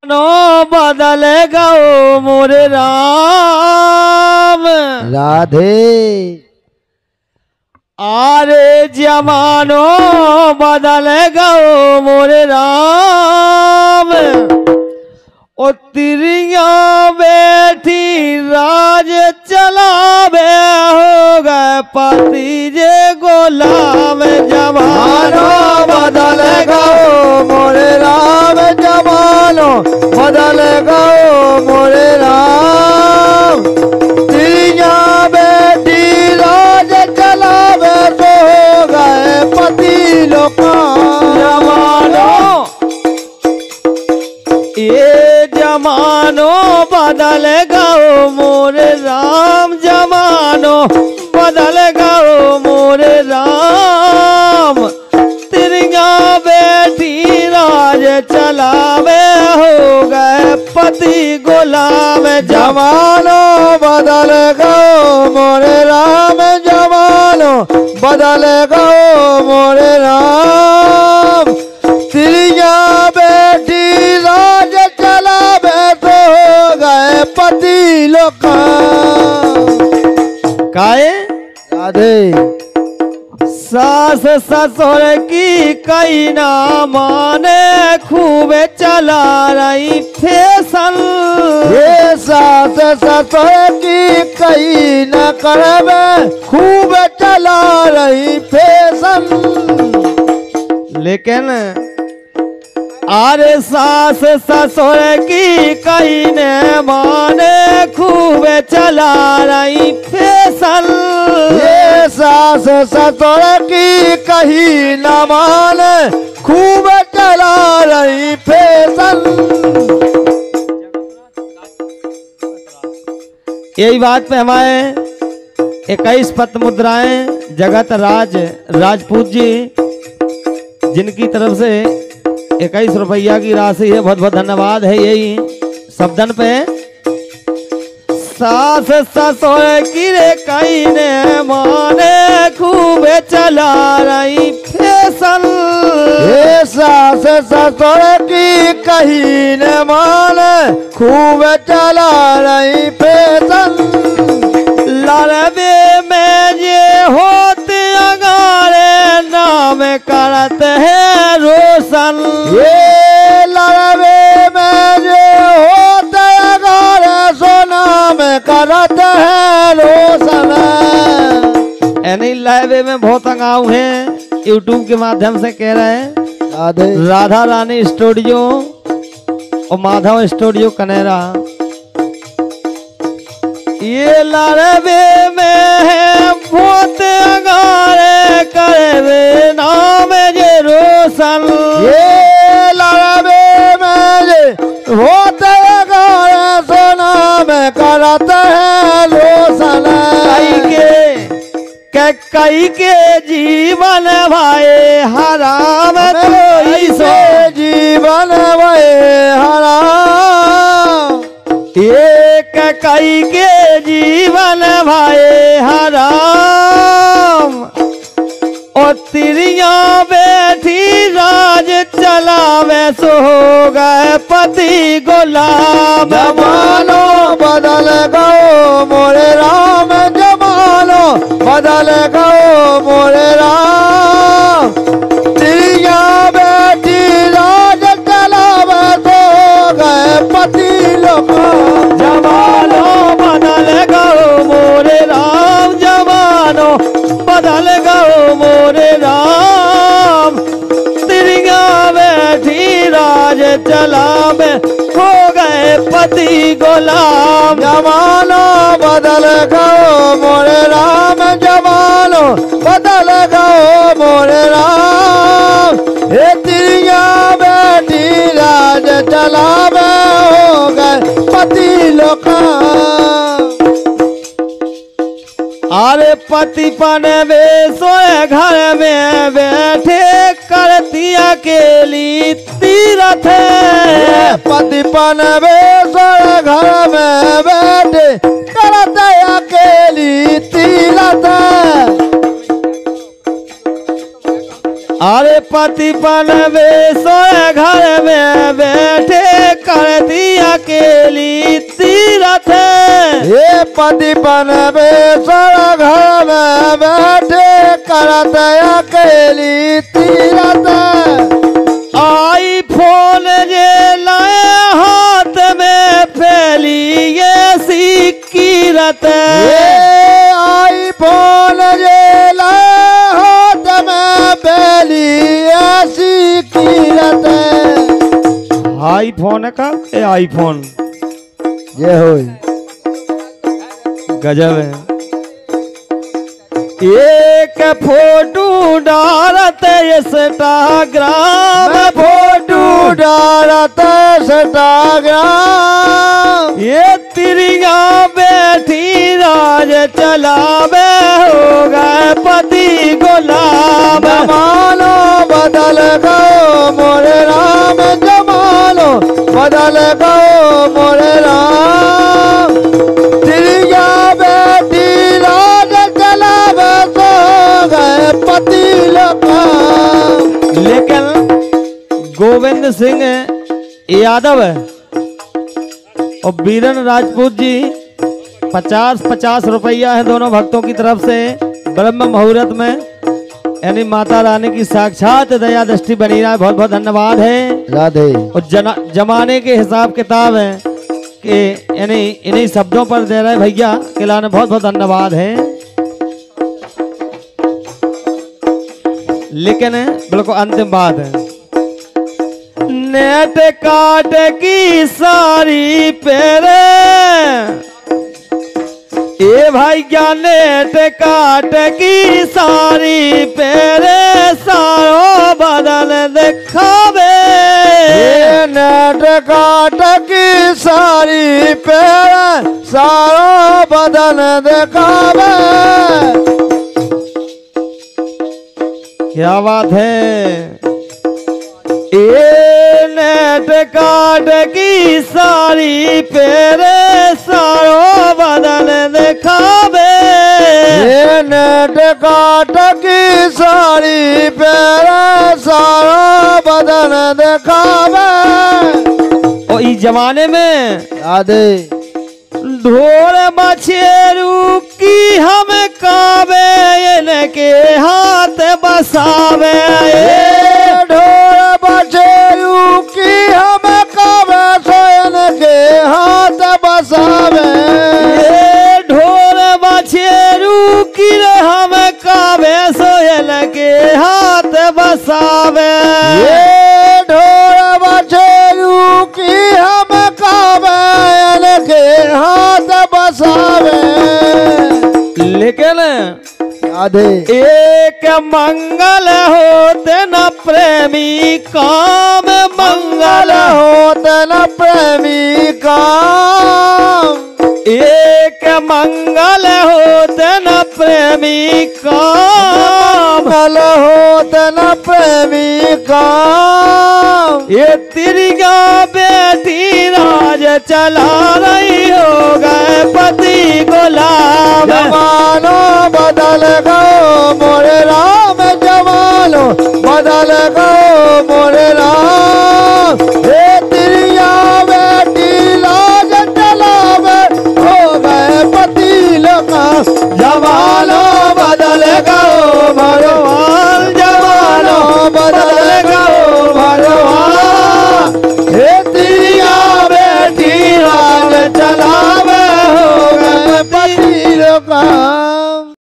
No बदल गओ मोरे राम राधे। आरे जमानो बदल गओ मोरे राम। ओ तिरिया बैठी राज चलावे हो गए पति जे गोलाम। जमानो बदल गओ मोरे राम जमानो बदल गओ मोरे राम। तिरिया बेटी राज चलावे तो हो गए पति लोका। जमानो ये जमानो बदल गओ मोरे राम। जमानो बदल गओ मोरे राम। तिरिया बेटी राज चलावे हो गए पति गुलाम। जमानो बदल गओ मोरे राम जमानो बदल गओ मोरे राम। तिरिया बेटी राज चलावे तो हो गए पति लोका। काए राधे। सास ससुर की कई ना माने खूब चला रही फैशन। ये सास ससुर की कई न करवे खूब चला रही फैशन। लेकिन आरे सास ससुर की कई ने माने खूब चला रही फैशन। ये सास ससुर की कही न माने खूब चला रही फैशन। यही बात पे हमारे 21 पत्र मुद्राएं जगत राज राजपूत जी जिनकी तरफ से 21 रुपया की राशि है, बहुत बहुत धन्यवाद है। यही शब्दन पे सास ससुर की रे कई ने माने खूब चला रही फैशन। ये सास ससुर की कही न माने खूब चला रही फैशन। लड़बे में ये होते अगारे नाम करते हैं रोशन। ये लड़बे में ये होते अगारे सोना में करते हैं रोशन। यानी लड़बे में बहुत अंगाऊ हैं, यूट्यूब के माध्यम से कह रहे हैं। राधे। राधा रानी स्टूडियो और माधव स्टूडियो कनेरा। ये लड़बे में है बहुत अगारे करवे नाम ये रोशन। ये लड़बे में ये होते अगारे सोना में करते हैं रोशन। कई के जीवन भाई हराम तो इसे जीवन भय हराम। एक कई के जीवन भाई हराम। और तिरिया बैठी राज चलावे सो हो गए पति गुलाम। जमानो बदल गओ मोरे राम जमानो बदल गओ मोरे राम। तिरिया बेटी राज चलावे तो हो गए पति लोका। जमानो बदल गओ मोरे राम। जमानो बदल गओ मोरे राम। तिरिया बैठी राज चलावे हो गए पति गुलाम। जमानो बदल गओ मोरे राम जमानो बदल गओ मोरे राम। हे तिरिया बेटी राज चलावे हो गए पति लोका। अरे पति पन वे सोए घर में बैठे करती अकेली तीरथ। पति पन वे सोए घर में बैठे करते अकेली तीरथ। अरे पति पन वे सोए घर में बैठे कर अकेली तीरथ। ये पति पन बेसर घर में बैठे करत अकेली तीरथ। आई फोन जे लाए हाथ में फैली ये सिकीरत। ये आई फोन जे लाए हाथ में फैली ऐसी कीरत। आईफोन का ये आईफोन ये हो गजब है। एक फोटो डालत इंस्टाग्राम फोटो डालत इंस्टाग्राम। ये तिरिया बैठी राज चलावे हो गए पति गुलाम। जमानो बदल गयो मोरे राम जमानो बदल गयो मोरे राम। तिरिया बेटी राज चलावे तो गए पति लोका। लेकिन गोविंद सिंह यादव और बीरन राजपूत जी 50-50 रुपया है दोनों भक्तों की तरफ से ब्रह्म मुहूर्त में, यानी माता रानी की साक्षात दया दृष्टि बनी रहा है। बहुत बहुत धन्यवाद है। राधे। और जमाने के हिसाब किताब है कि यानी इन्हीं शब्दों पर दे रहे भैया किलाने, बहुत बहुत धन्यवाद है। लेकिन बिल्कुल अंतिम बात है, नेट काट की सारी पेरे ए भैया नेट काट की सारी पेरे सारो बदल दिखावे। नेट काट की सारी पेड़ सारो बदन दिखावे। क्या बात है। ए नेट काट की सारी पेरे सारो बदन दिखावे। ये नेट काट की सारी पेड़ सारो बदन दिखावे। और इस जमाने में राधे। ढोर बछेरू की हम कावे इनके हाथ बसावे। ये ढोर बछेरू की हम कावे सोयन के हाथ बसावे। ये ढोर बछेरू की हम कावे सोयल के हाथ बसावे। ये ढोर बछेरू की हम कावे के हाथ बसावे। लेकिन राधे। एक मंगल होते न प्रेमी काम मंगल होते न प्रेमी काम। एक मंगल होते न प्रेमी काम मंगल होते न प्रेमी काम। ये तिरिया बेटी राज चला रही हो गए पति गुलाम। जमानो बदल गयो मोरे राम जमानो बदल गयो मोरे राम। हे तिरिया बेटी राज चलावे हो गए पति लोका। जमानो बदल गयो भगवान जमानो बदल गयो भगवान। हे तिरिया बेटी राज चला